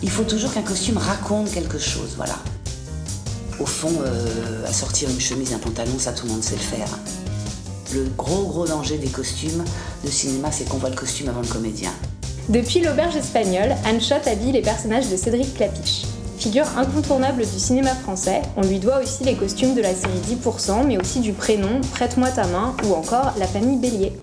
Il faut toujours qu'un costume raconte quelque chose, voilà. Au fond, à sortir une chemise, un pantalon, ça tout le monde sait le faire. Le gros danger des costumes de cinéma, c'est qu'on voit le costume avant le comédien. Depuis l'Auberge espagnole, Anne Schott habille les personnages de Cédric Klapisch. Figure incontournable du cinéma français, on lui doit aussi les costumes de la série 10%, mais aussi du Prénom, Prête-moi ta main ou encore La famille Bélier.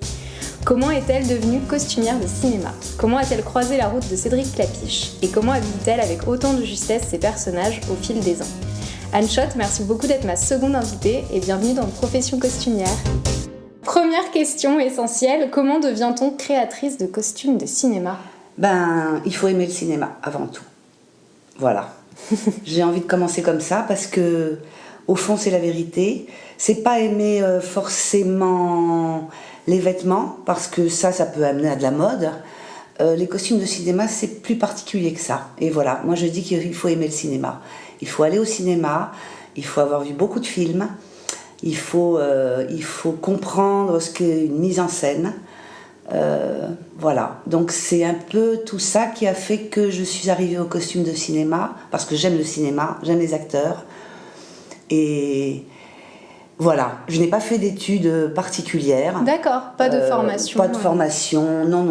Comment est-elle devenue costumière de cinéma? Comment a-t-elle croisé la route de Cédric Klapisch? Et comment habille-t-elle avec autant de justesse ses personnages au fil des ans? Anne Schott, merci beaucoup d'être ma seconde invitée et bienvenue dans Profession costumière. Première question essentielle, comment devient-on créatrice de costumes de cinéma? Il faut aimer le cinéma avant tout. Voilà. J'ai envie de commencer comme ça parce que, au fond, c'est la vérité. C'est pas aimer forcément les vêtements, parce que ça peut amener à de la mode. Les costumes de cinéma, c'est plus particulier que ça. Et voilà, moi je dis qu'il faut aimer le cinéma. Il faut aller au cinéma, il faut avoir vu beaucoup de films, il faut comprendre ce qu'est une mise en scène. Voilà, donc c'est un peu tout ça qui a fait que je suis arrivée au costume de cinéma, parce que j'aime le cinéma, j'aime les acteurs. Et voilà, je n'ai pas fait d'études particulières. D'accord, pas de formation. Pas de formation, non.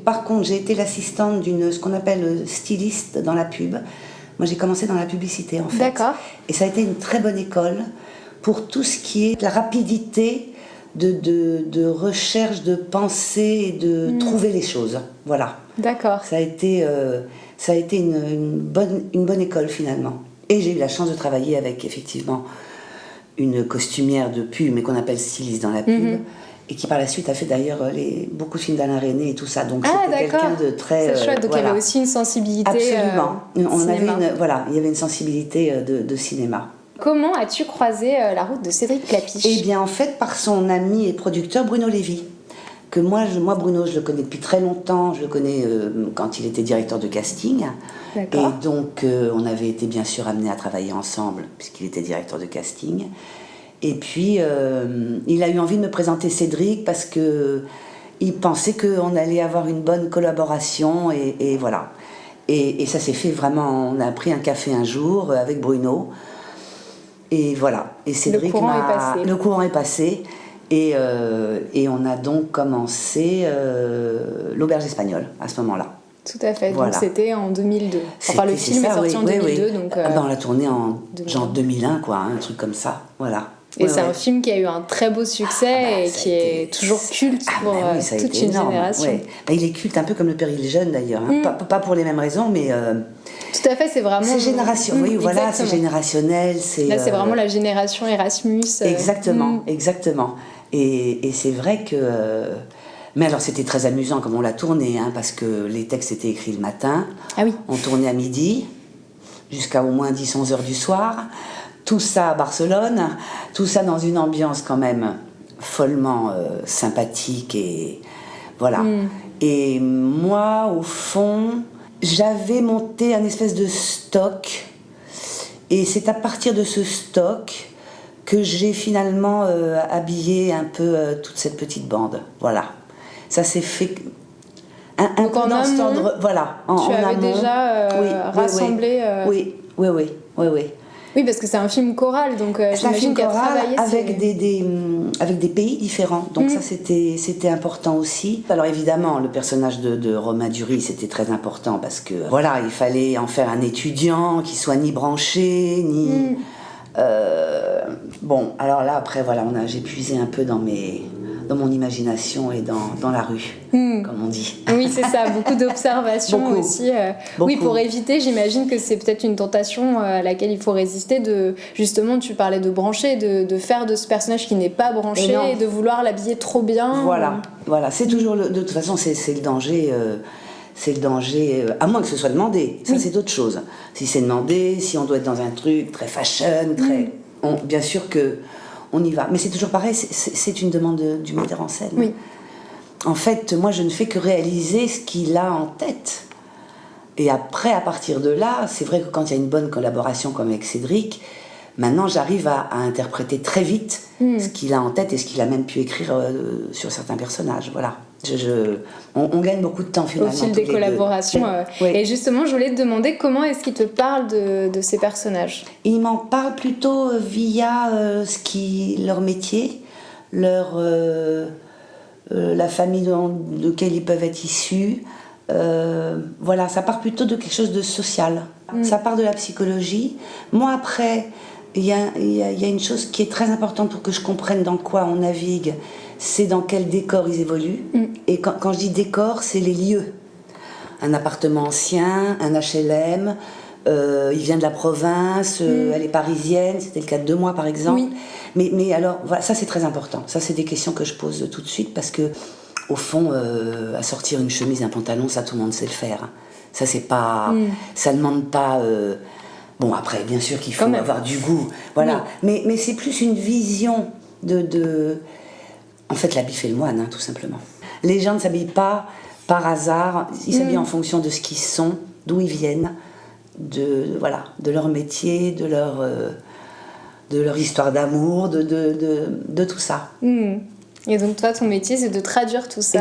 Par contre, j'ai été l'assistante ce qu'on appelle styliste dans la pub. Moi, j'ai commencé dans la publicité, en fait. D'accord. Et ça a été une très bonne école pour tout ce qui est la rapidité de recherche, de penser et de trouver les choses. Voilà. D'accord. Ça a été une bonne école, finalement. Et j'ai eu la chance de travailler avec, effectivement, une costumière de pub, mais qu'on appelle styliste dans la pub, et qui par la suite a fait d'ailleurs beaucoup de films d'Alain Resnais et tout ça. Donc c'était quelqu'un de très... C'est chouette, donc il y avait aussi une sensibilité. Absolument. Il y avait une sensibilité de cinéma. Comment as-tu croisé la route de Cédric Klapisch? Eh bien, en fait, par son ami et producteur Bruno Lévy. Que moi, Bruno, je le connais depuis très longtemps. Je le connais quand il était directeur de casting. D'accord. Et donc, on avait été bien sûr amenés à travailler ensemble, puisqu'il était directeur de casting. Et puis, il a eu envie de me présenter Cédric parce qu'il pensait qu'on allait avoir une bonne collaboration. Et voilà. Et ça s'est fait vraiment. On a pris un café un jour avec Bruno. Et voilà. Et Cédric Le courant est passé. Et on a donc commencé l'Auberge espagnole à ce moment-là. Tout à fait, voilà. Donc c'était en 2002. Enfin, le film est sorti en 2002. Oui. Donc, on l'a tourné en 2001, quoi, un truc comme ça. Voilà. Et c'est un film qui a eu un très beau succès et qui est toujours culte pour toute une génération. Ouais. Il est culte un peu comme Le Péril jeune d'ailleurs. Pas pour les mêmes raisons, mais. Tout à fait, c'est vraiment. C'est voilà, c'est générationnel. Là, c'est vraiment la génération Erasmus. Exactement. Et c'est vrai que. Mais alors, c'était très amusant comme on l'a tourné, parce que les textes étaient écrits le matin. Ah oui. On tournait à midi, jusqu'à au moins 10-11 heures du soir. Tout ça à Barcelone, tout ça dans une ambiance quand même follement sympathique et voilà. Et moi, au fond, j'avais monté un espèce de stock et c'est à partir de ce stock que j'ai finalement habillé un peu toute cette petite bande. Voilà. Ça s'est fait un peu dans cet ordre. Voilà. Tu avais déjà rassemblé. Oui. Oui, parce que c'est un film choral, donc j'imagine qu'il y a travaillé avec des pays différents, donc ça c'était important aussi. Alors évidemment, le personnage de Romain Duris, c'était très important parce que voilà, il fallait en faire un étudiant qui soit ni branché, ni... Bon, alors là, après, voilà, j'ai puisé un peu dans mon imagination et dans la rue, comme on dit. Oui, c'est ça, beaucoup d'observations aussi. Beaucoup. Oui, pour éviter, j'imagine que c'est peut-être une tentation à laquelle il faut résister, justement, tu parlais de brancher, de faire de ce personnage qui n'est pas branché et de vouloir l'habiller trop bien. Voilà, c'est toujours, de toute façon, c'est le danger... C'est le danger, à moins que ce soit demandé. Ça, c'est autre chose. Si c'est demandé, si on doit être dans un truc très fashion, bien sûr qu'on y va. Mais c'est toujours pareil, c'est une demande du metteur en scène. Oui. En fait, moi, je ne fais que réaliser ce qu'il a en tête. Et après, à partir de là, c'est vrai que quand il y a une bonne collaboration comme avec Cédric, maintenant, j'arrive à interpréter très vite ce qu'il a en tête et ce qu'il a même pu écrire sur certains personnages. Voilà. On gagne beaucoup de temps finalement. Au fil des collaborations. Oui. Et justement, je voulais te demander comment est-ce qu'il te parle de ces personnages. Il m'en parle plutôt via leur métier, la famille de laquelle ils peuvent être issus. Voilà, ça part plutôt de quelque chose de social. Ça part de la psychologie. Moi, après, il y a une chose qui est très importante pour que je comprenne dans quoi on navigue, c'est dans quel décor ils évoluent. Et quand je dis décor, c'est les lieux. Un appartement ancien, un HLM, il vient de la province, elle est parisienne, c'était le cas de 2 mois par exemple. Oui. Mais alors, voilà, ça c'est très important. Ça c'est des questions que je pose tout de suite parce que, au fond, à sortir une chemise, un pantalon, ça tout le monde sait le faire. Ça c'est pas, ça demande pas. Bon après, bien sûr qu'il faut avoir du goût, voilà. Oui. Mais c'est plus une vision de. En fait, l'habit fait le moine, tout simplement. Les gens ne s'habillent pas par hasard, ils s'habillent en fonction de ce qu'ils sont, d'où ils viennent, de leur métier, de leur histoire d'amour, de tout ça. Et donc toi, ton métier, c'est de traduire tout ça.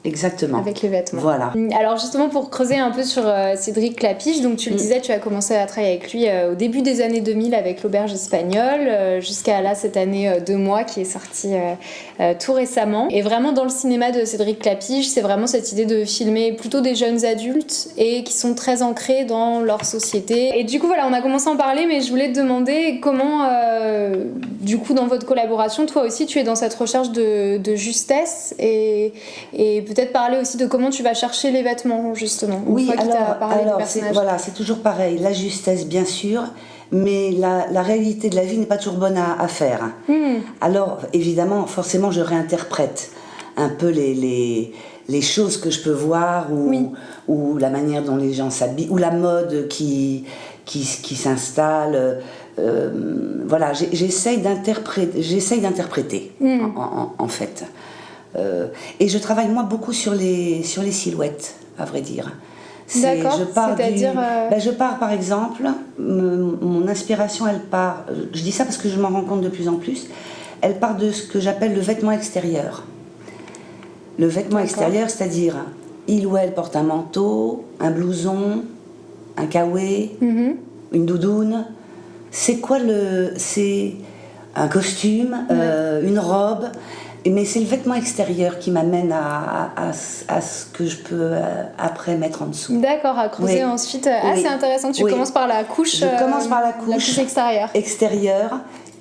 Exactement. Avec les vêtements. Voilà. Alors justement, pour creuser un peu sur Cédric Klapisch, donc tu le disais, tu as commencé à travailler avec lui au début des années 2000 avec l'Auberge espagnole, jusqu'à là cette année 2 mois qui est sortie tout récemment. Et vraiment dans le cinéma de Cédric Klapisch, c'est vraiment cette idée de filmer plutôt des jeunes adultes et qui sont très ancrés dans leur société. Et du coup voilà, on a commencé à en parler, mais je voulais te demander comment, du coup dans votre collaboration, toi aussi tu es dans cette recherche de justesse et peut-être parler aussi de comment tu vas chercher les vêtements, justement. Oui, alors c'est toujours pareil. La justesse, bien sûr, mais la réalité de la vie n'est pas toujours bonne à faire. Alors, évidemment, forcément, je réinterprète un peu les choses que je peux voir, ou la manière dont les gens s'habillent, ou la mode qui s'installe. Voilà, j'essaye d'interpréter, en fait. Et je travaille moi beaucoup sur les silhouettes, à vrai dire. D'accord, c'est-à-dire... je pars par exemple, mon inspiration elle part, je dis ça parce que je m'en rends compte de plus en plus, elle part de ce que j'appelle le vêtement extérieur. Le vêtement extérieur, c'est-à-dire il ou elle porte un manteau, un blouson, un kawaii, une doudoune. C'est quoi c'est un costume, une robe. Mais c'est le vêtement extérieur qui m'amène à ce que je peux après mettre en dessous. D'accord, à creuser ensuite. C'est intéressant. Tu commences par la couche. Je commence par la couche extérieure.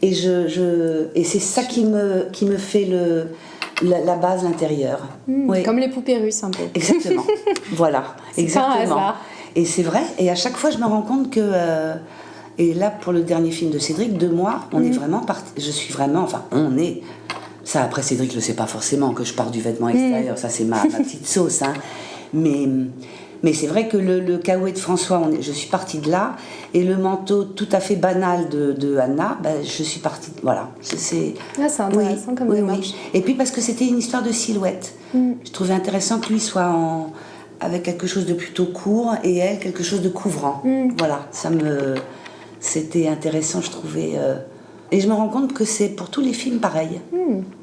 Et c'est ça qui me fait la base, l'intérieur. Comme les poupées russes un peu. Exactement. Voilà. Exactement. Pas un hasard. Et c'est vrai. Et à chaque fois, je me rends compte que. Et là, pour le dernier film de Cédric, 2 mois, on est vraiment parti. Je suis vraiment. Enfin, on est. Ça, après, Cédric ne le sait pas forcément que je pars du vêtement extérieur. Ça, c'est ma petite sauce. Mais c'est vrai que le kawaii de François, je suis partie de là. Et le manteau tout à fait banal de Anna, je suis partie... Voilà. C'est intéressant comme démarche. Et puis parce que c'était une histoire de silhouette. Je trouvais intéressant que lui soit avec quelque chose de plutôt court et elle, quelque chose de couvrant. Voilà. C'était intéressant, je trouvais... Et je me rends compte que c'est pour tous les films pareil.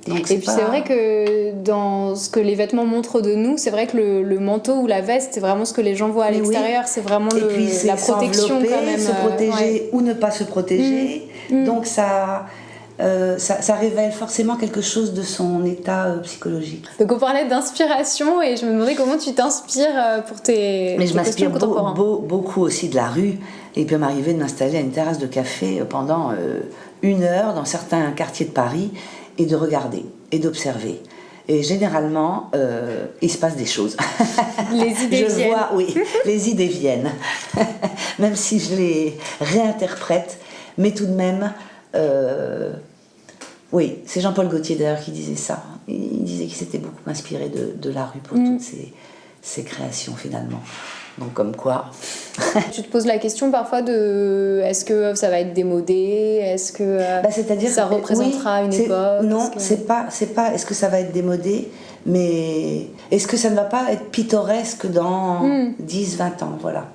Donc et puis c'est vrai que dans ce que les vêtements montrent de nous, c'est vrai que le manteau ou la veste, c'est vraiment ce que les gens voient à l'extérieur. C'est vraiment la protection quand même. Se protéger ou ne pas se protéger. Donc ça révèle forcément quelque chose de son état psychologique. Donc on parlait d'inspiration et je me demandais comment tu t'inspires pour tes Mais je m'inspire contemporains. beaucoup aussi de la rue. Et il peut m'arriver de m'installer à une terrasse de café pendant 1 heure dans certains quartiers de Paris et de regarder et d'observer. Et généralement, il se passe des choses. Les idées viennent. Les idées viennent. Même si je les réinterprète, mais tout de même... oui, c'est Jean-Paul Gaultier d'ailleurs qui disait ça. Il disait qu'il s'était beaucoup inspiré de la rue pour toutes ses créations finalement. Donc comme quoi... Tu te poses la question parfois de est-ce que ça va être démodé, est-ce que c'est-à-dire ça représentera une époque? Non, c'est pas est-ce que ça va être démodé, mais est-ce que ça ne va pas être pittoresque dans 10-20 ans, voilà.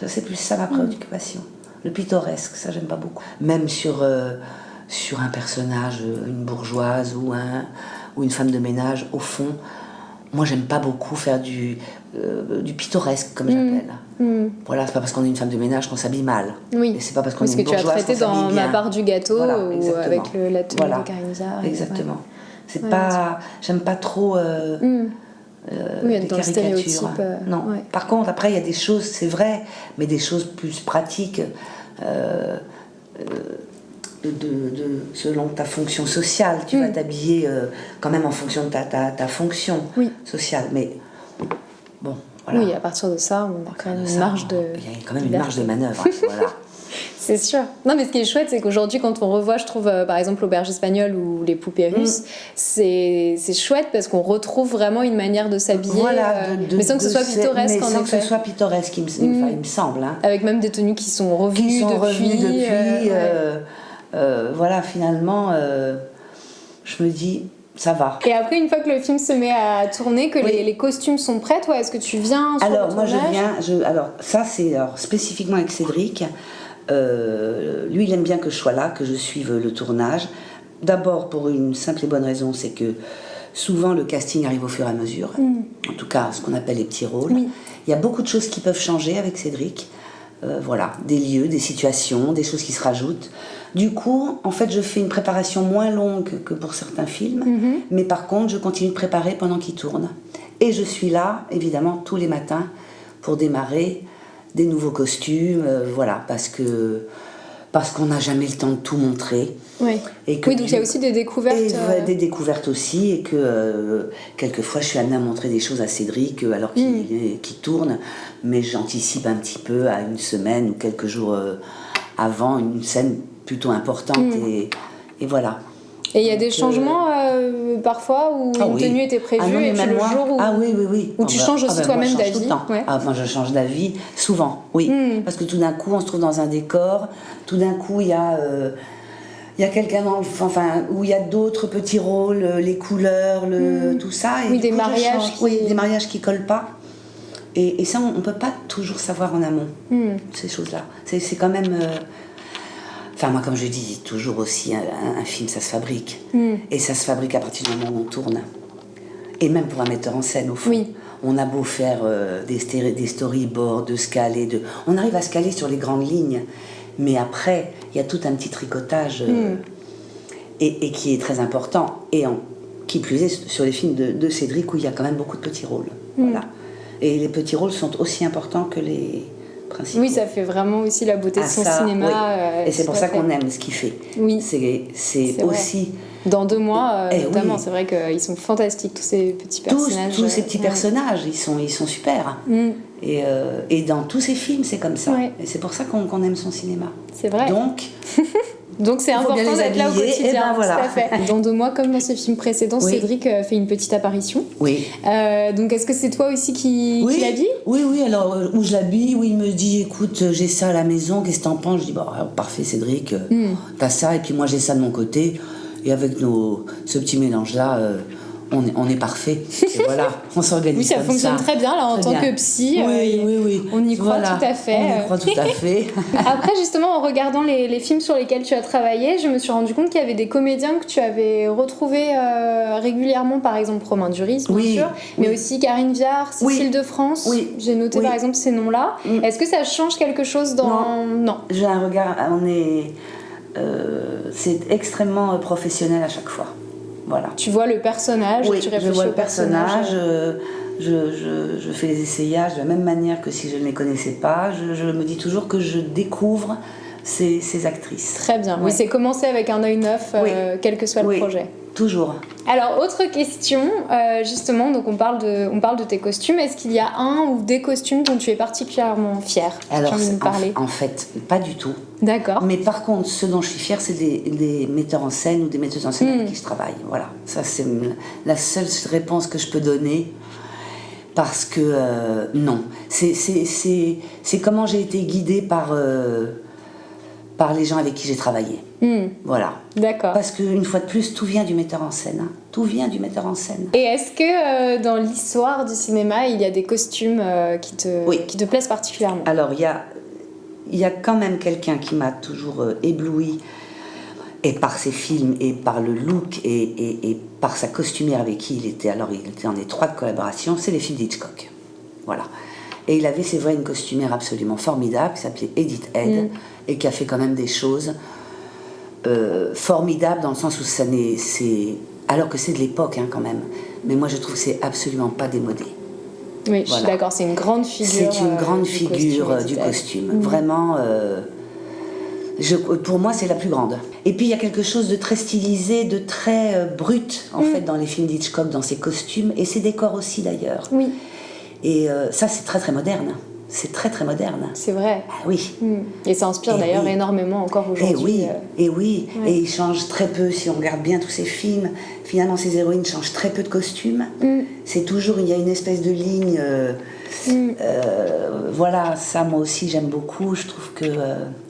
Ça, c'est plus ça ma préoccupation. Le pittoresque, ça j'aime pas beaucoup. Même sur un personnage, une bourgeoise ou une femme de ménage, au fond, moi, j'aime pas beaucoup faire du pittoresque, comme j'appelle. Voilà, c'est pas parce qu'on est une femme de ménage qu'on s'habille mal. Oui. Et c'est pas parce qu'on est Ce une que tu as bourgeoise traité qu'on s'habille dans bien. Ma part du gâteau Voilà, ou exactement. avec la tenue Voilà. de Karine Viard. Exactement. C'est Ouais, pas... J'aime pas trop... oui, des dans le caricatures. stéréotype. Non. Ouais. Par contre, après, il y a des choses, c'est vrai, mais des choses plus pratiques selon ta fonction sociale. Tu vas t'habiller quand même en fonction de ta fonction sociale. Mais bon, voilà. Oui, à partir de ça, on a quand même une marge de... Il y a quand même une marge de manœuvre. Hein, voilà. C'est sûr. Non, mais ce qui est chouette, c'est qu'aujourd'hui, quand on revoit, je trouve, par exemple, l'auberge espagnole ou les poupées russes, c'est chouette parce qu'on retrouve vraiment une manière de s'habiller, mais sans que ce soit pittoresque, en effet. Sans que ce soit pittoresque, il me semble. Hein. Avec même des tenues qui sont revenues depuis. Voilà, finalement, je me dis... Ça va. Et après, une fois que le film se met à tourner, que les costumes sont prêts, toi, est-ce que tu viens sur alors, le moi, tournage? Alors, ça, c'est spécifiquement avec Cédric. Lui, il aime bien que je sois là, que je suive le tournage. D'abord, pour une simple et bonne raison, c'est que souvent, le casting arrive au fur et à mesure. En tout cas, ce qu'on appelle les petits rôles. Oui. Il y a beaucoup de choses qui peuvent changer avec Cédric. Voilà, des lieux, des situations, des choses qui se rajoutent. Du coup, en fait, je fais une préparation moins longue que pour certains films, mais par contre, je continue de préparer pendant qu'ils tournent. Et je suis là, évidemment, tous les matins pour démarrer des nouveaux costumes, voilà, parce qu'on n'a jamais le temps de tout montrer. Oui, donc il y a aussi des découvertes. Des découvertes aussi, et que quelquefois je suis amenée à montrer des choses à Cédric alors qu'il tourne, mais j'anticipe un petit peu à une semaine ou quelques jours avant une scène plutôt importante, et voilà. Et il y a des changements parfois où une tenue était prévue et puis le jour où... Ah oui. Où tu changes aussi toi-même d'avis. Ouais. Ah, moi je change d'avis souvent, oui. Parce que tout d'un coup on se trouve dans un décor, tout d'un coup il y a quelqu'un où il y a d'autres petits rôles, les couleurs, tout ça. Et des mariages des mariages qui collent pas. Et ça, on ne peut pas toujours savoir en amont, ces choses-là. C'est quand même... Enfin, moi, comme je dis toujours aussi, un film, ça se fabrique. Et ça se fabrique à partir du moment où on tourne. Et même pour un metteur en scène, au fond. Oui. On a beau faire des storyboards, de se caler, on arrive à se caler sur les grandes lignes. Mais après, il y a tout un petit tricotage et qui est très important. Et qui plus est sur les films de Cédric, où il y a quand même beaucoup de petits rôles. Voilà. Et les petits rôles sont aussi importants que les principaux. Oui, ça fait vraiment aussi la beauté de son cinéma. Oui. Et c'est pour ça qu'on aime ce qu'il fait. Oui. C'est aussi... Dans 2 mois, notamment, c'est vrai qu'ils sont fantastiques, tous ces petits personnages. Tous ces petits personnages, ils sont super. Et dans tous ces films, c'est comme ça. Ouais. Et c'est pour ça qu'on aime son cinéma. C'est vrai. Donc c'est important d'être là au quotidien. Et ben voilà. Tout à fait. Dans 2 mois, comme dans ce film précédent, Cédric fait une petite apparition. Oui. Donc est-ce que c'est toi aussi qui l'habille ? Oui. Alors, où je l'habille, où il me dit, écoute, j'ai ça à la maison, qu'est-ce que t'en penses ? Je dis, parfait Cédric, t'as ça, et puis moi j'ai ça de mon côté. Et avec ce petit mélange-là, on est parfait. Et voilà, on s'organise. Oui, ça fonctionne très bien, là, en tant que psy. Oui. On y croit tout à fait. On y croit tout à fait. Après, justement, en regardant les films sur lesquels tu as travaillé, je me suis rendu compte qu'il y avait des comédiens que tu avais retrouvés régulièrement, par exemple Romain Duris, bien sûr, mais aussi Karine Viard, Cécile de France. Oui. J'ai noté, par exemple, ces noms-là. Est-ce que ça change quelque chose dans... Non. J'ai un regard... c'est extrêmement professionnel à chaque fois. Voilà. Tu vois le personnage, tu réfléchis je vois au le personnage, je fais les essayages de la même manière que si je ne les connaissais pas. Je me dis toujours que je découvre ces actrices. Très bien. Oui, c'est commencer avec un œil neuf, quel que soit le projet. Toujours. Alors, autre question, justement, donc on parle de tes costumes. Est-ce qu'il y a un ou des costumes dont tu es particulièrement fière ? Alors, tu as envie de me parler ? En fait, pas du tout. D'accord. Mais par contre, ce dont je suis fière, c'est des metteurs en scène ou des metteuses en scène avec qui je travaille. Voilà, ça c'est la seule réponse que je peux donner. Parce que, non. C'est comment j'ai été guidée par les gens avec qui j'ai travaillé. Voilà. D'accord. Parce qu'une fois de plus, tout vient du metteur en scène. Hein. Tout vient du metteur en scène. Et est-ce que dans l'histoire du cinéma, il y a des costumes qui te plaisent particulièrement ? Alors, il y a quand même quelqu'un qui m'a toujours ébloui et par ses films, et par le look, et par sa costumière avec qui il était. Alors, il était en étroite collaboration, c'est les films d'Hitchcock. Voilà. Et il avait, c'est vrai, une costumière absolument formidable, qui s'appelait Edith Head, et qui a fait quand même des choses formidables, dans le sens où alors que c'est de l'époque, hein, quand même. Mais moi, je trouve que c'est absolument pas démodé. Oui, je suis d'accord, c'est une grande figure. C'est une grande figure du costume. Vraiment, pour moi, c'est la plus grande. Et puis, il y a quelque chose de très stylisé, de très brut, en fait, dans les films d'Hitchcock, dans ses costumes, et ses décors aussi, d'ailleurs. Oui. Et ça, c'est très, très moderne. C'est très, très moderne. C'est vrai. Ah oui. Et ça inspire d'ailleurs énormément encore aujourd'hui. Et il change très peu. Si on regarde bien tous ces films, finalement, ces héroïnes changent très peu de costumes. C'est toujours, il y a une espèce de ligne. Voilà, ça, moi aussi, j'aime beaucoup. Je trouve que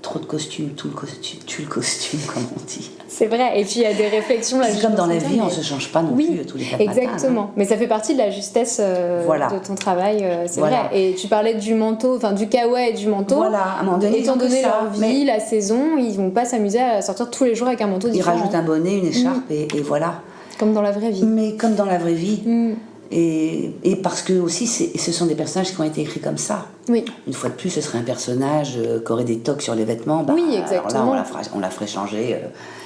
trop de costumes, tout le costume tue le costume, comme on dit. C'est vrai. Et puis, il y a des réflexions. Là, c'est comme dans la vie, on ne se change pas non plus tous les 4 matins. Exactement. Mais ça fait partie de la justesse de ton travail. C'est vrai. Et tu parlais du manteau, enfin du kawaii et du manteau. Voilà, à un moment donné, étant donné leur vie, la saison, ils ne vont pas s'amuser à sortir tous les jours avec un manteau différent. Ils rajoutent un bonnet, une écharpe et voilà. Comme dans la vraie vie. Mais comme dans la vraie vie. Et parce que aussi, ce sont des personnages qui ont été écrits comme ça. Oui. Une fois de plus, ce serait un personnage qui aurait des tocs sur les vêtements. Oui, exactement. Alors là, on la ferait changer.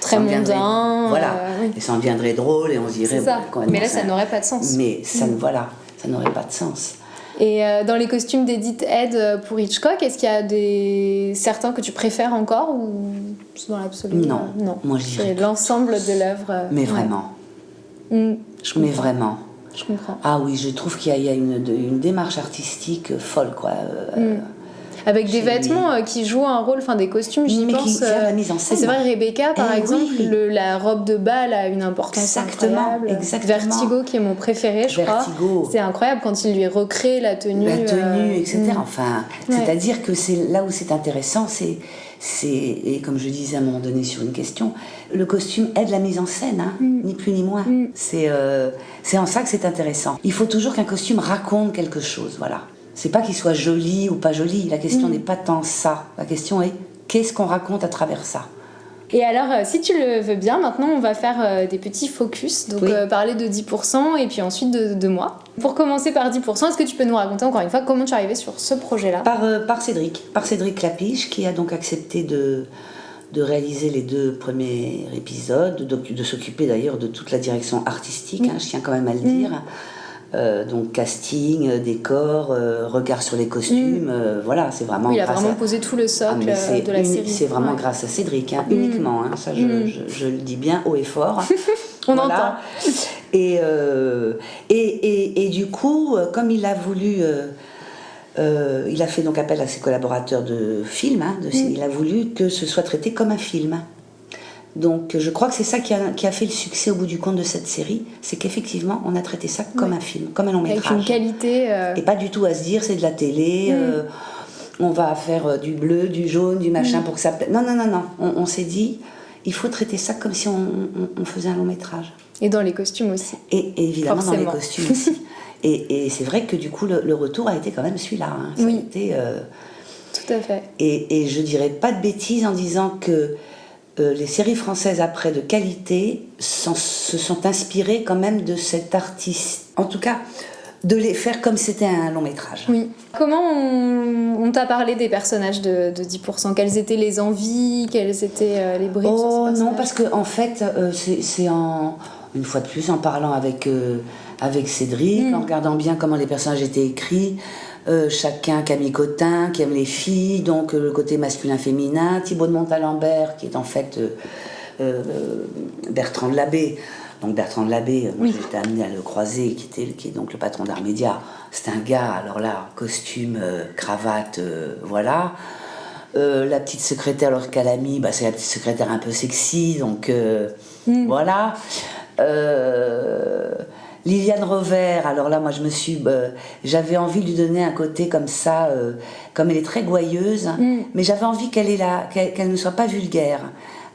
Très mondain. Voilà. Et ça en deviendrait drôle et on se dirait... C'est ça. Mais là, ça n'aurait pas de sens. Mais ça n'aurait pas de sens. Et dans les costumes d'Edith Head pour Hitchcock, est-ce qu'il y a certains que tu préfères encore ou dans l'absolu? Non. Moi, je dirais l'ensemble de l'œuvre. Mais vraiment. Mais vraiment. Je comprends. Ah oui, je trouve qu'il y a une démarche artistique folle, quoi. Avec des vêtements qui jouent un rôle, enfin des costumes, j'y pense. La mise en scène. C'est vrai, Rebecca, par exemple, la robe de bal a une importance incroyable. Exactement. Vertigo, qui est mon préféré, je crois. C'est incroyable quand il lui recrée la tenue. Etc. Enfin, c'est-à-dire que c'est là où c'est intéressant, et comme je disais à un moment donné sur une question, le costume aide la mise en scène, hein, ni plus ni moins. C'est en ça que c'est intéressant. Il faut toujours qu'un costume raconte quelque chose, voilà. C'est pas qu'il soit joli ou pas joli, la question n'est pas tant ça. La question est, qu'est-ce qu'on raconte à travers ça ? Et alors, si tu le veux bien, maintenant on va faire des petits focus, donc parler de 10% et puis ensuite de moi. Pour commencer par 10%, est-ce que tu peux nous raconter encore une fois comment tu es arrivée sur ce projet-là ? Par Cédric Clapiche, qui a donc accepté de réaliser les 2 premiers épisodes, de s'occuper d'ailleurs de toute la direction artistique, hein, je tiens quand même à le dire. Donc casting, décor, regard sur les costumes, voilà, c'est vraiment... Il a vraiment posé tout le socle de la série. C'est vraiment grâce à Cédric, hein, uniquement, hein, ça je le dis bien haut et fort. On entend. Et du coup, comme il a voulu... il a fait donc appel à ses collaborateurs de film, hein, il a voulu que ce soit traité comme un film. Donc je crois que c'est ça qui a fait le succès au bout du compte de cette série, c'est qu'effectivement on a traité ça comme un film, comme un long métrage. Avec une qualité... Et pas du tout à se dire c'est de la télé, on va faire du bleu, du jaune, du machin pour que ça... Non, on s'est dit, il faut traiter ça comme si on faisait un long métrage. Et dans les costumes aussi. Et évidemment dans les costumes aussi. Et c'est vrai que du coup le retour a été quand même celui-là. Hein. Ça a été, tout à fait. Et je dirais pas de bêtises en disant que les séries françaises après de qualité se sont inspirées quand même de cet artiste. En tout cas, de les faire comme c'était un long métrage. Oui. Comment on t'a parlé des personnages de 10% ? Quelles étaient les envies ? Quelles étaient les briques sur ces personnages ? Non, parce que en fait, une fois de plus, en parlant avec Cédric, en regardant bien comment les personnages étaient écrits, chacun, Camille Cotin qui aime les filles, donc le côté masculin-féminin, Thibaut de Montalembert qui est en fait Bertrand de Labbé. Donc Bertrand de Labbé, moi j'étais amenée à le croiser, qui est donc le patron d'Art Média. C'est un gars, alors là, costume, cravate, voilà. La petite secrétaire, Laure Calamy, c'est la petite secrétaire un peu sexy, donc voilà. Liliane Rover, alors là, moi j'avais envie de lui donner un côté comme ça, comme elle est très gouailleuse, mais j'avais envie qu'elle ne soit pas vulgaire.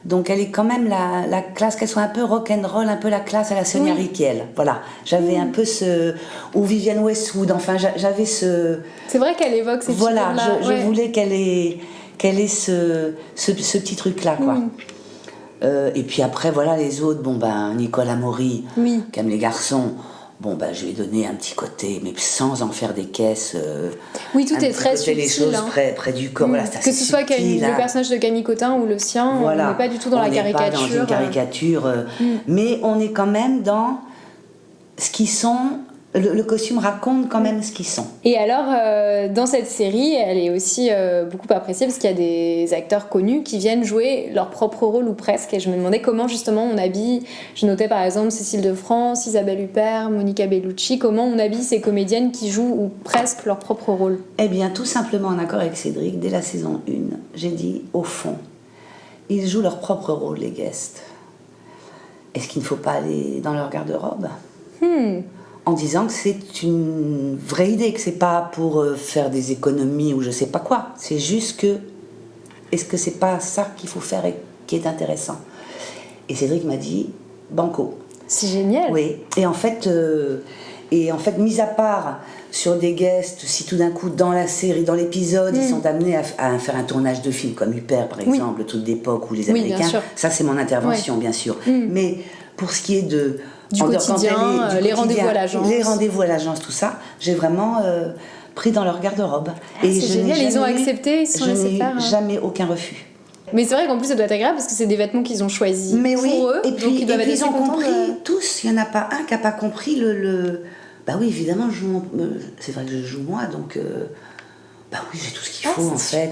Donc elle est quand même la classe, qu'elle soit un peu rock'n'roll, un peu la classe à la Sonia Rykiel. Voilà, j'avais un peu ou Vivienne Westwood, enfin j'avais ce... C'est vrai qu'elle évoque ces figures-là. Voilà, je voulais qu'elle ait ce petit truc-là, quoi. Et puis après, voilà, les autres, Nicolas Maury, qui aime les garçons, je lui ai donné un petit côté, mais sans en faire des caisses. Oui, tout est très subtil. Les choses près du corps. Voilà, que ce soit le personnage de Camille Cotin ou le sien, on n'est pas du tout dans la caricature. On n'est pas dans une caricature, mais on est quand même dans ce qu'ils sont. Le costume raconte quand même ce qu'ils sont. Et alors, dans cette série, elle est aussi beaucoup appréciée parce qu'il y a des acteurs connus qui viennent jouer leur propre rôle ou presque. Et je me demandais comment justement on habille. Je notais par exemple Cécile de France, Isabelle Huppert, Monica Bellucci. Comment on habille ces comédiennes qui jouent ou presque leur propre rôle? Eh bien, tout simplement en accord avec Cédric, dès la saison 1, j'ai dit, au fond, ils jouent leur propre rôle, les guests. Est-ce qu'il ne faut pas aller dans leur garde-robe en disant que c'est une vraie idée, que c'est pas pour faire des économies ou je sais pas quoi. C'est juste que, est-ce que c'est pas ça qu'il faut faire et qui est intéressant? Et Cédric m'a dit, banco. C'est génial. Oui, et en fait, mis à part sur des guests, si tout d'un coup, dans la série, dans l'épisode, ils sont amenés à faire un tournage de film, comme Huppert, par exemple, le truc d'époque, ou les Américains, ça c'est mon intervention, bien sûr. Mais pour ce qui est du quotidien, les rendez-vous à l'agence. Les rendez-vous à l'agence, tout ça, j'ai vraiment pris dans leur garde-robe. C'est génial, ils ont accepté, ils se sont laissés faire. Jamais aucun refus. Mais c'est vrai qu'en plus, ça doit être agréable parce que c'est des vêtements qu'ils ont choisis pour eux. Et puis, donc ils ont compris, tous. Il n'y en a pas un qui n'a pas compris le... Bah oui, évidemment, c'est vrai que je joue moi, donc... oui, j'ai tout ce qu'il faut, en fait.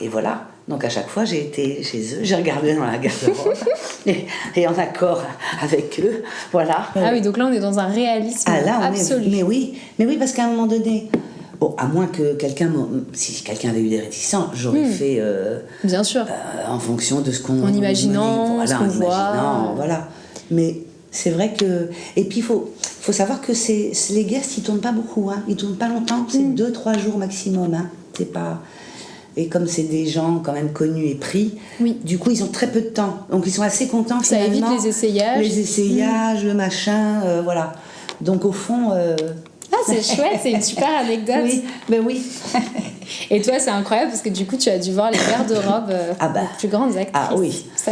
Et voilà. Donc à chaque fois, j'ai été chez eux, j'ai regardé dans la garde-robe et en accord avec eux, voilà. Ah oui, donc là on est dans un réalisme absolu. Mais oui, parce qu'à un moment donné, à moins que si quelqu'un avait eu des réticents, j'aurais fait bien sûr en fonction de ce qu'on en imaginant, ce qu'on voit, voilà. Mais c'est vrai que et puis il faut savoir que les guests ils tournent pas beaucoup, ils tournent pas longtemps, c'est 2-3 jours maximum, c'est pas. Et comme c'est des gens quand même connus et pris, du coup ils ont très peu de temps. Donc ils sont assez contents ça évite les essayages. Les essayages, le machin, voilà. Donc au fond... c'est chouette, c'est une super anecdote. Oui. Et toi c'est incroyable parce que du coup tu as dû voir les garde-robes des plus grandes actrices. Ah oui. Ça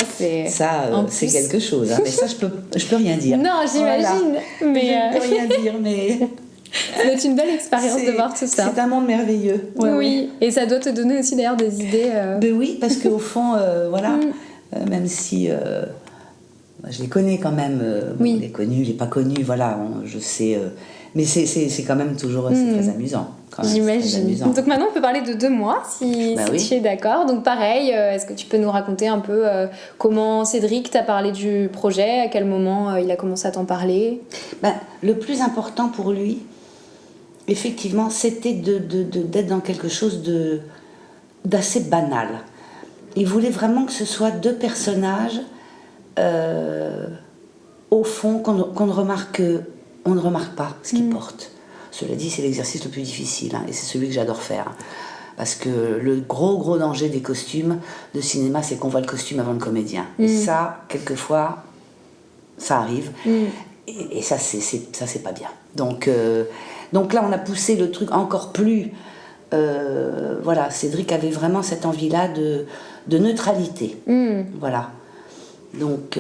c'est quelque chose. Mais ça je peux rien dire. Non, j'imagine. Voilà. Mais je peux rien dire, mais... C'est une belle expérience de voir tout ça. C'est un monde merveilleux. Oui, et ça doit te donner aussi d'ailleurs des idées. Oui, parce qu'au fond, voilà, même si je les connais quand même, les connus, les pas connus, voilà, je sais, mais c'est quand même toujours très amusant. J'imagine. Donc maintenant on peut parler de 2 mois si tu es d'accord. Donc pareil, est-ce que tu peux nous raconter un peu comment Cédric t'a parlé du projet, à quel moment il a commencé à t'en parler? Le plus important pour lui, effectivement, c'était d'être dans quelque chose d'assez banal. Il voulait vraiment que ce soit 2 personnages, au fond, qu'on ne remarque pas ce qu'ils portent. Cela dit, c'est l'exercice le plus difficile, et c'est celui que j'adore faire. Parce que le gros danger des costumes de cinéma, c'est qu'on voit le costume avant le comédien. Et ça, quelquefois, ça arrive. Et ça, c'est pas bien. Donc là, on a poussé le truc encore plus... voilà, Cédric avait vraiment cette envie-là de neutralité. Voilà. Donc,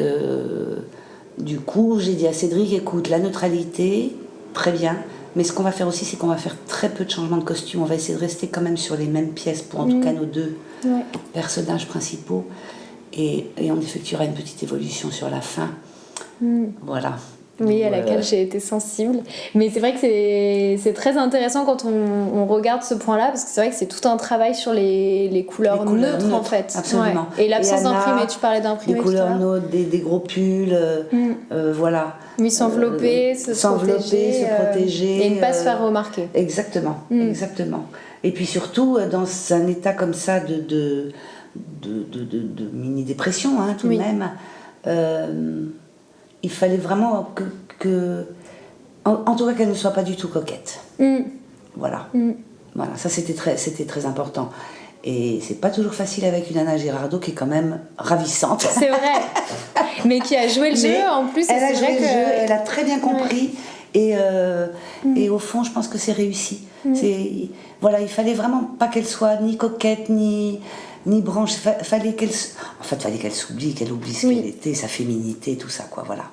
du coup, j'ai dit à Cédric, écoute, la neutralité, très bien, mais ce qu'on va faire aussi, c'est qu'on va faire très peu de changements de costume. On va essayer de rester quand même sur les mêmes pièces pour en tout cas nos 2 personnages principaux. Et on effectuera une petite évolution sur la fin. Voilà. Oui, à laquelle j'ai été sensible. Mais c'est vrai que c'est très intéressant quand on regarde ce point-là, parce que c'est vrai que c'est tout un travail sur les couleurs neutres, en fait. Absolument. Et l'absence d'imprimé, tu parlais d'imprimé. Des couleurs neutres, des gros pulls, voilà. Oui, s'envelopper, se protéger. Et ne pas se faire remarquer. Exactement, exactement. Et puis surtout, dans un état comme ça de mini-dépression, tout de même, il fallait vraiment en tout cas qu'elle ne soit pas du tout coquette. Voilà. Voilà, ça c'était très important. Et c'est pas toujours facile avec une Anna Girardot qui est quand même ravissante. C'est vrai. Mais qui a joué le jeu en plus. Elle a très bien compris. Et au fond, je pense que c'est réussi. Voilà, il fallait vraiment pas qu'elle soit ni coquette, ni branche. Fallait qu'elle s'oublie, qu'elle oublie ce qu'elle était, sa féminité, tout ça, quoi, voilà.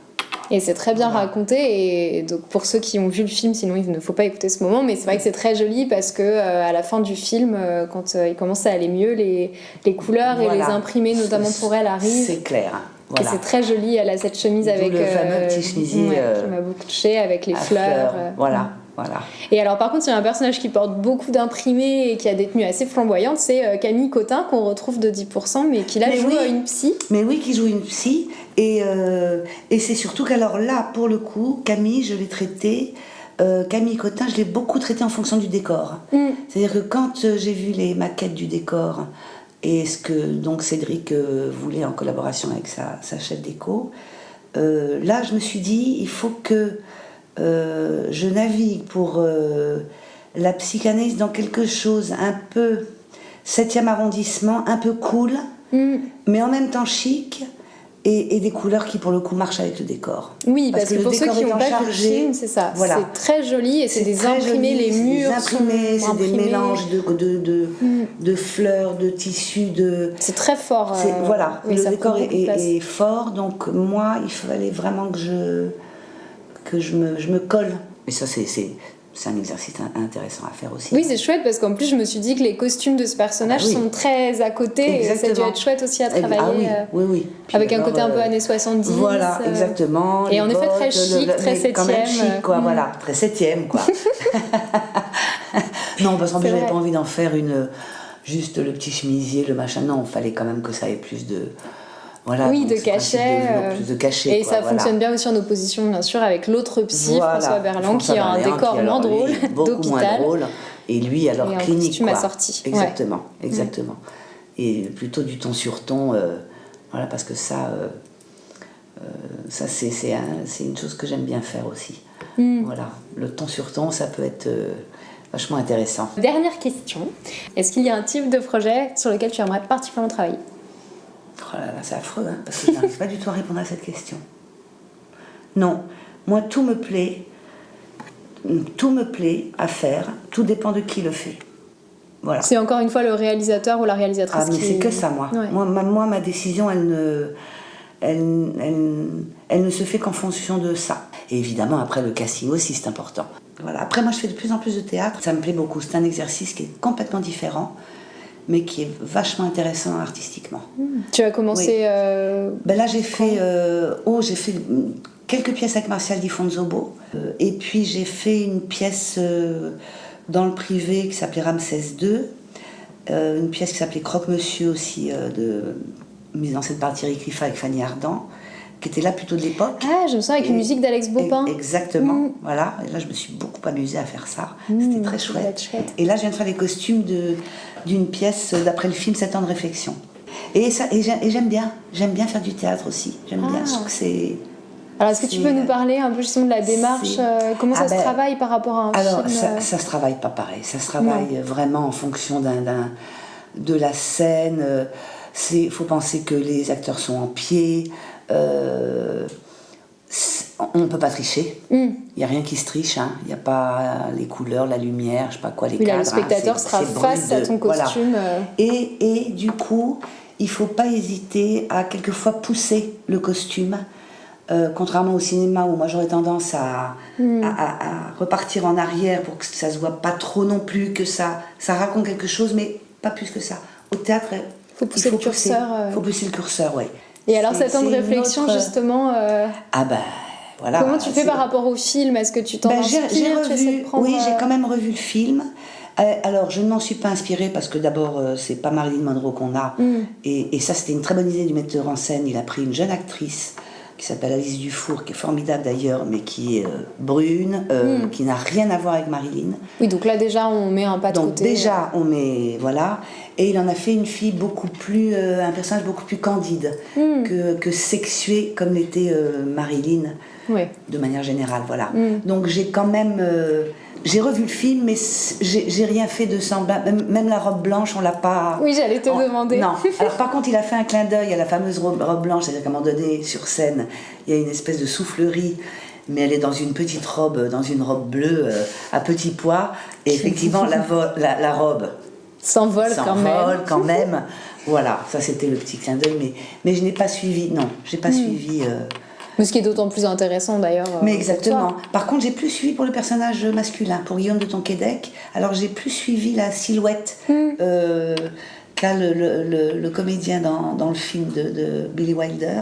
Et c'est très bien raconté, et donc pour ceux qui ont vu le film, sinon il ne faut pas écouter ce moment, mais c'est vrai que c'est très joli parce que à la fin du film, quand il commence à aller mieux, les couleurs et les imprimés, notamment pour elle, arrivent. C'est clair. Voilà. Et c'est très joli, elle a cette chemise avec le fameux petit chemisier qui m'a beaucoup touchée, avec les fleurs. Voilà. Et alors par contre, il y a un personnage qui porte beaucoup d'imprimés et qui a des tenues assez flamboyantes, c'est Camille Cotin, qu'on retrouve de 10%, mais qui là joue une psy. Mais oui, qui joue une psy, et c'est surtout qu'alors là, pour le coup, Camille, je l'ai traitée, Camille Cotin, je l'ai beaucoup traitée en fonction du décor. C'est-à-dire que quand j'ai vu les maquettes du décor, et ce que donc Cédric voulait en collaboration avec sa chef déco, là je me suis dit, il faut que je navigue pour la psychanalyse dans quelque chose un peu 7e arrondissement, un peu cool, mais en même temps chic, et des couleurs qui pour le coup marchent avec le décor. Oui, parce que pour ceux qui n'ont pas vu le film, c'est ça. Voilà. C'est très joli, et c'est des imprimés, les murs c'est des mélanges de fleurs, de tissus, c'est très fort. Voilà, le décor est fort, donc moi il fallait vraiment que je me colle. Et ça c'est un exercice intéressant à faire aussi. Oui, c'est chouette, parce qu'en plus je me suis dit que les costumes de ce personnage sont très à côté. Exactement. Et ça a dû être chouette aussi à travailler. Oui. Avec un côté un peu années 70. Voilà, exactement. Et en effet très chic, très 7e. Quand même chic, quoi, voilà, très 7e, quoi. Non, parce qu'en plus j'avais pas envie d'en faire juste le petit chemisier, le machin. Non, il fallait quand même que ça ait plus de... Voilà, oui, de cachet. Plus de cachet. Et ça fonctionne bien aussi en opposition, bien sûr, avec l'autre psy, François Berland, qui a un décor moins drôle, beaucoup moins drôle. Et lui, alors, clinique. Et un costume assorti. Exactement. Et plutôt du ton sur ton, voilà, parce que ça c'est une chose que j'aime bien faire aussi. Voilà, le ton sur ton, ça peut être vachement intéressant. Dernière question, est-ce qu'il y a un type de projet sur lequel tu aimerais particulièrement travailler ? Oh là là, c'est affreux, hein, parce que je n'arrive pas du tout à répondre à cette question. Non, moi tout me plaît à faire, tout dépend de qui le fait. Voilà. C'est encore une fois le réalisateur ou la réalisatrice mais c'est que ça, moi. Ouais. Moi, ma décision, elle ne se fait qu'en fonction de ça. Et évidemment, après, le casting aussi, c'est important. Voilà. Après, moi, je fais de plus en plus de théâtre. Ça me plaît beaucoup. C'est un exercice qui est complètement différent, mais qui est vachement intéressant artistiquement. Tu as commencé... Là, j'ai fait quelques pièces avec Martial Di Fonzobo. Et puis, j'ai fait une pièce dans le privé qui s'appelait Ramsès II. Une pièce qui s'appelait Croque-Monsieur aussi, mise en scène par Thierry Cliffat avec Fanny Ardant, qui était là plutôt de l'époque. Ah, je me sens avec une musique d'Alex Bopin. Exactement, voilà. Et là, je me suis beaucoup amusée à faire ça. C'était très chouette. Et là, je viens de faire les costumes d'une pièce d'après le film 7 ans de réflexion. Et j'aime bien faire du théâtre aussi. J'aime bien, je trouve que c'est... Alors, est-ce que tu peux nous parler un peu justement de la démarche, comment ça se travaille par rapport à un film ? Alors, ça se travaille pas pareil. Ça se travaille vraiment en fonction de la scène. Il faut penser que les acteurs sont en pied. On ne peut pas tricher. Il n'y a rien qui se triche. Il n'y a pas les couleurs, la lumière, je sais pas quoi, les cadres. Le spectateur sera face à ton costume. Voilà. Et du coup, il ne faut pas hésiter à quelquefois pousser le costume. Contrairement au cinéma où moi j'aurais tendance à repartir en arrière pour que ça se voit pas trop non plus, que ça raconte quelque chose, mais pas plus que ça. Au théâtre, il faut pousser le curseur, ouais. Et alors, cet temps de réflexion, justement... voilà. Comment tu fais par rapport au film ? Est-ce que tu t'en inspires ? Oui, j'ai quand même revu le film. Alors, je ne m'en suis pas inspirée parce que d'abord, c'est pas Marilyn Monroe qu'on a. Et ça, c'était une très bonne idée du metteur en scène. Il a pris une jeune actrice qui s'appelle Alice Dufour, qui est formidable d'ailleurs, mais qui est brune, qui n'a rien à voir avec Marilyn. Oui, donc là déjà on met un pas de côté. Donc déjà on met, voilà, et il en a fait une fille beaucoup plus, un personnage beaucoup plus candide que sexué comme l'était Marilyn, de manière générale, voilà. Donc j'ai quand même, j'ai revu le film, mais j'ai rien fait de semblable. Même la robe blanche, on l'a pas... Oui, j'allais te demander. Non. Alors par contre, il a fait un clin d'œil à la fameuse robe blanche, c'est-à-dire qu'à un moment donné, sur scène, il y a une espèce de soufflerie, mais elle est dans une petite robe, dans une robe bleue à petits pois, Et effectivement, la robe s'envole quand même. Voilà, ça c'était le petit clin d'œil, mais je n'ai pas suivi, non, j'ai pas suivi... Mais ce qui est d'autant plus intéressant d'ailleurs. Mais exactement. Par contre, j'ai plus suivi pour le personnage masculin, pour Guillaume de Tonquédec. Alors j'ai plus suivi la silhouette qu'a le comédien dans le film de Billy Wilder,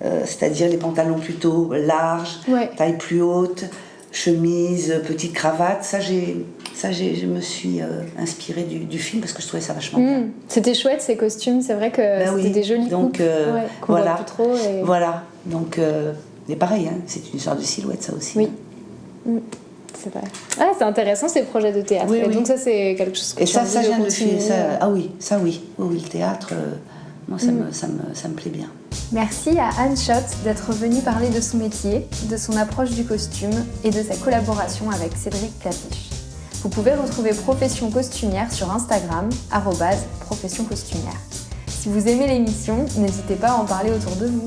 c'est-à-dire les pantalons plutôt larges, taille plus haute, chemise, petite cravate. Je me suis inspirée du film parce que je trouvais ça vachement bien. C'était chouette ces costumes, c'est vrai que c'était des jolis donc, coupes qu'on voit plus trop. Voilà, donc mais pareil, hein, c'est une sorte de silhouette ça aussi. Oui, c'est vrai. Ah, c'est intéressant ces projets de théâtre. Oui, et donc ça c'est quelque chose que et tu ça, as envie ça de vient de continuer. oui, le théâtre, moi ça me plaît bien. Merci à Anne Schott d'être venue parler de son métier, de son approche du costume et de sa collaboration avec Cédric Clapiche. Vous pouvez retrouver Profession Costumière sur Instagram, @profession costumière. Si vous aimez l'émission, n'hésitez pas à en parler autour de vous.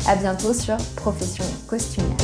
À bientôt sur Profession Costumière.